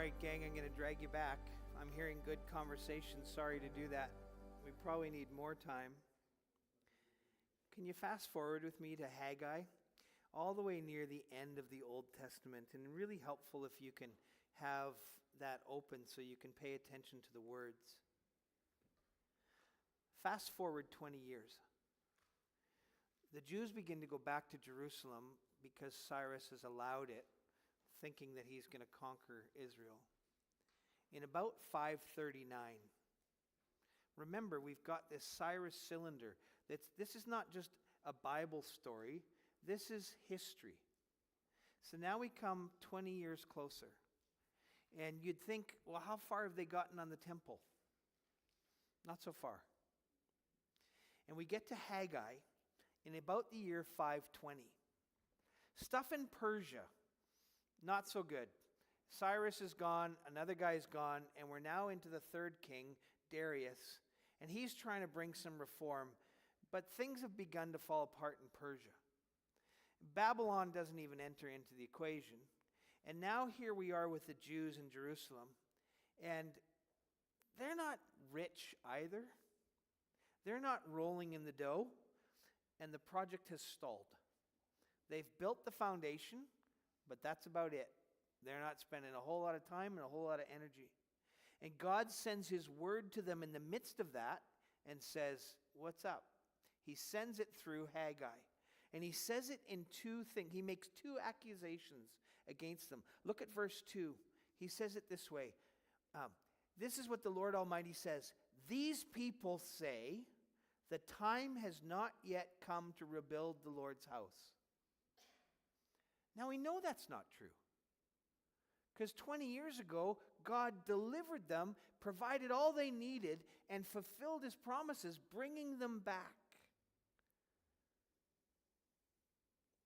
right, gang, I'm going to drag you back. I'm hearing good conversation. Sorry to do that. We probably need more time. Can you fast forward with me to Haggai? All the way near the end of the Old Testament. And really helpful if you can have that open so you can pay attention to the words. Fast forward 20 years. The Jews begin to go back to Jerusalem because Cyrus has allowed it, thinking that he's going to conquer Israel. In about 539, remember, we've got this Cyrus cylinder. This is not just a Bible story. This is history. So now we come 20 years closer. And you'd think, well, how far have they gotten on the temple? Not so far. And we get to Haggai in about the year 520. Stuff in Persia, not so good. Cyrus is gone, another guy's gone, and we're now into the third king, Darius. And he's trying to bring some reform, but things have begun to fall apart in Persia. Babylon doesn't even enter into the equation. And now here we are with the Jews in Jerusalem. And they're not rich either. They're not rolling in the dough. And the project has stalled. They've built the foundation, but that's about it. They're not spending a whole lot of time and a whole lot of energy. And God sends his word to them in the midst of that and says, what's up? He sends it through Haggai. And he says it in two things. He makes two accusations against them. Look at verse 2. He says it this way. This is what the Lord Almighty says. These people say, the time has not yet come to rebuild the Lord's house. Now we know that's not true. Because 20 years ago, God delivered them, provided all they needed, and fulfilled his promises, bringing them back.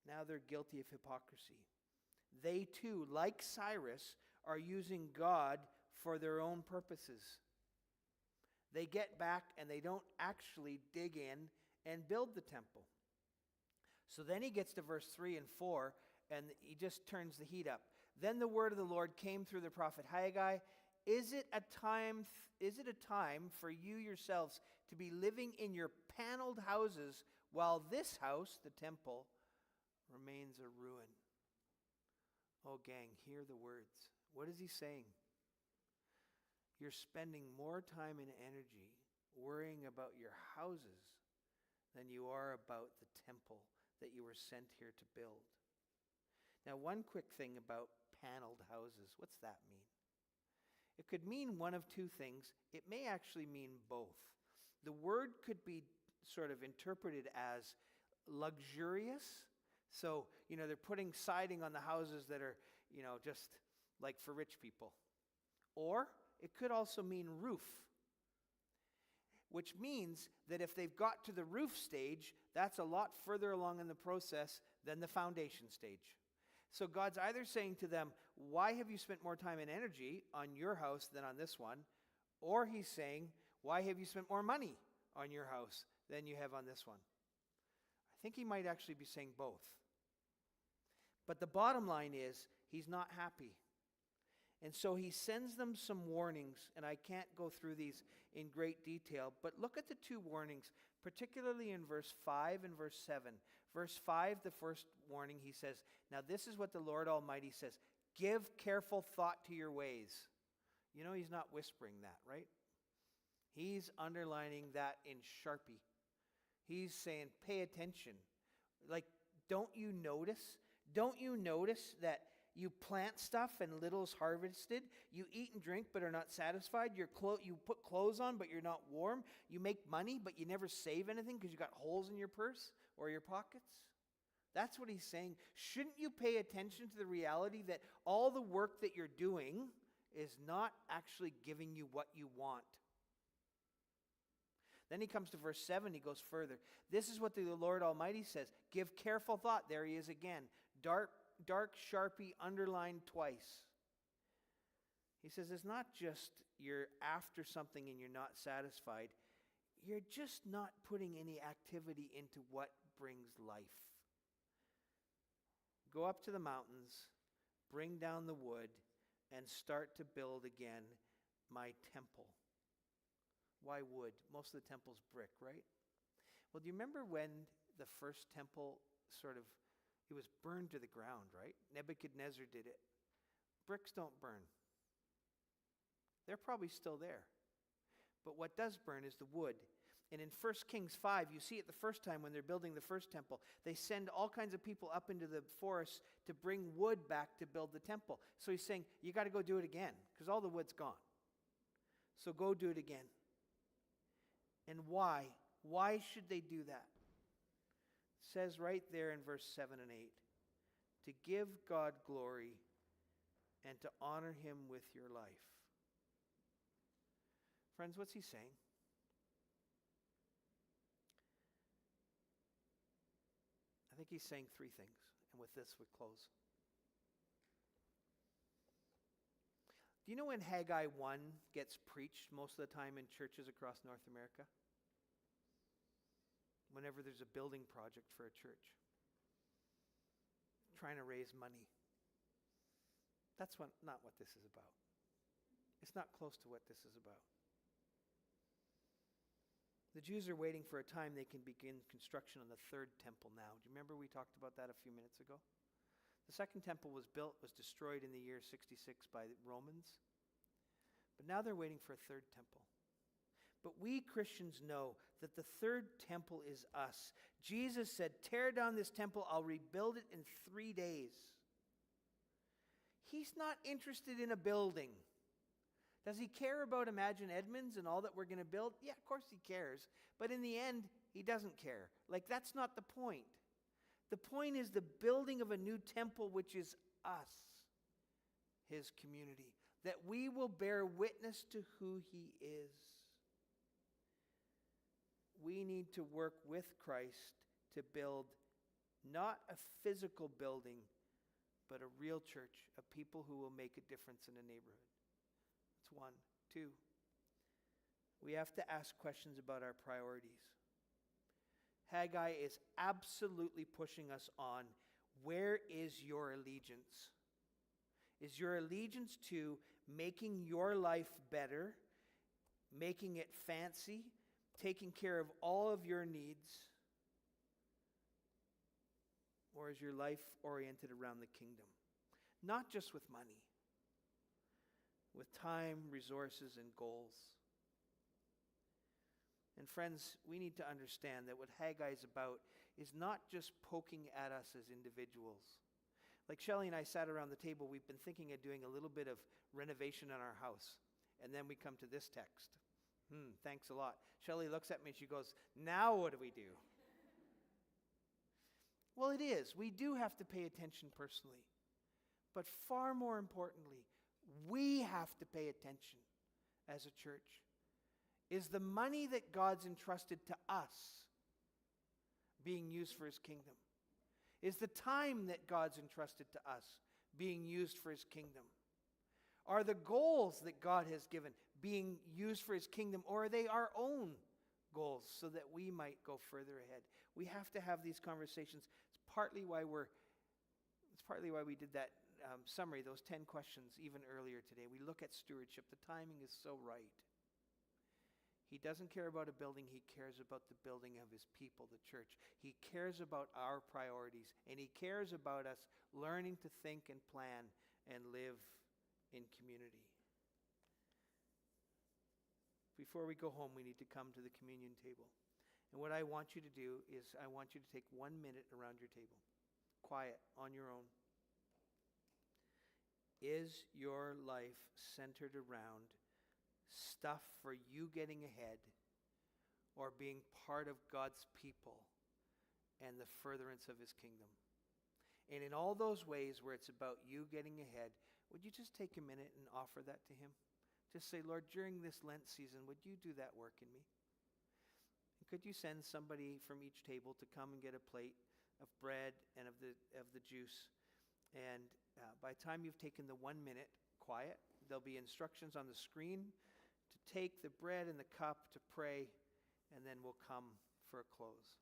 Now they're guilty of hypocrisy. They too, like Cyrus, are using God for their own purposes. They get back and they don't actually dig in and build the temple. So then he gets to verse 3 and 4, and he just turns the heat up. Then the word of the Lord came through the prophet Haggai. Is it a time for you yourselves to be living in your paneled houses while this house, the temple, remains a ruin? Oh, gang, hear the words. What is he saying? You're spending more time and energy worrying about your houses than you are about the temple that you were sent here to build. Now, one quick thing about paneled houses. What's that mean? It could mean one of two things. It may actually mean both. The word could be sort of interpreted as luxurious. So, they're putting siding on the houses that are, just like for rich people. Or it could also mean roof, which means that if they've got to the roof stage, that's a lot further along in the process than the foundation stage. So God's either saying to them, why have you spent more time and energy on your house than on this one? Or he's saying, why have you spent more money on your house than you have on this one? I think he might actually be saying both. But the bottom line is, he's not happy. And so he sends them some warnings, and I can't go through these in great detail, but look at the two warnings, particularly in verse 5 and verse 7. Verse 5, the first warning, he says, now this is what the Lord Almighty says, give careful thought to your ways. He's not whispering that, right? He's underlining that in Sharpie. He's saying, pay attention. Like, don't you notice? Don't you notice that you plant stuff and little is harvested? You eat and drink but are not satisfied. You put clothes on but you're not warm. You make money but you never save anything because you got holes in your purse or your pockets. That's what he's saying. Shouldn't you pay attention to the reality that all the work that you're doing is not actually giving you what you want? Then he comes to verse 7, he goes further. This is what the Lord Almighty says. Give careful thought. There he is again. Dark Sharpie underlined twice. He says it's not just you're after something and you're not satisfied. You're just not putting any activity into what brings life. Go up to the mountains, bring down the wood, and start to build again my temple. Why wood? Most of the temple's brick, right? Well, do you remember when the first temple it was burned to the ground, right? Nebuchadnezzar did it. Bricks don't burn. They're probably still there. But what does burn is the wood. And in 1 Kings 5, you see it the first time when they're building the first temple. They send all kinds of people up into the forest to bring wood back to build the temple. So he's saying, you got to go do it again, because all the wood's gone. So go do it again. And why? Why should they do that? It says right there in verse 7 and 8, to give God glory and to honor him with your life. Friends, what's he saying? I think he's saying three things, and with this we close. Do you know when Haggai 1 gets preached most of the time in churches across North America? Whenever there's a building project for a church, trying to raise money. That's not what this is about. It's not close to what this is about. The Jews are waiting for a time they can begin construction on the third temple now. Do you remember we talked about that a few minutes ago? The second temple was destroyed in the year 66 by the Romans. But now they're waiting for a third temple. But we Christians know that the third temple is us. Jesus said, tear down this temple, I'll rebuild it in 3 days. He's not interested in a building. Does he care about Imagine Edmonds and all that we're going to build? Yeah, of course he cares. But in the end, he doesn't care. That's not the point. The point is the building of a new temple, which is us, his community, that we will bear witness to who he is. We need to work with Christ to build not a physical building, but a real church, a people who will make a difference in a neighborhood. That's 1. 2, we have to ask questions about our priorities. Haggai is absolutely pushing us on. Where is your allegiance? Is your allegiance to making your life better, making it fancy, taking care of all of your needs? Or is your life oriented around the kingdom? Not just with money, with time, resources, and goals. And friends, we need to understand that what Haggai is about is not just poking at us as individuals. Like Shelley and I sat around the table, we've been thinking of doing a little bit of renovation on our house. And then we come to this text. Thanks a lot. Shelley looks at me and she goes, now what do we do? Well, it is. We do have to pay attention personally. But far more importantly, we have to pay attention as a church. Is the money that God's entrusted to us being used for his kingdom? Is the time that God's entrusted to us being used for his kingdom? Are the goals that God has given being used for his kingdom, or are they our own goals so that we might go further ahead? We have to have these conversations. It's partly why we did that summary, those 10 questions even earlier today. We look at stewardship. The timing is so right. He doesn't care about a building. He cares about the building of his people, the church. He cares about our priorities, and he cares about us learning to think and plan and live in community. Before we go home, we need to come to the communion table. And what I want you to do is I want you to take 1 minute around your table. Quiet, on your own. Is your life centered around stuff for you getting ahead, or being part of God's people and the furtherance of his kingdom? And in all those ways where it's about you getting ahead, would you just take a minute and offer that to him? Just say, Lord, during this Lent season, would you do that work in me? And could you send somebody from each table to come and get a plate of bread and of the juice? And by the time you've taken the 1 minute quiet, there'll be instructions on the screen to take the bread and the cup to pray, and then we'll come for a close.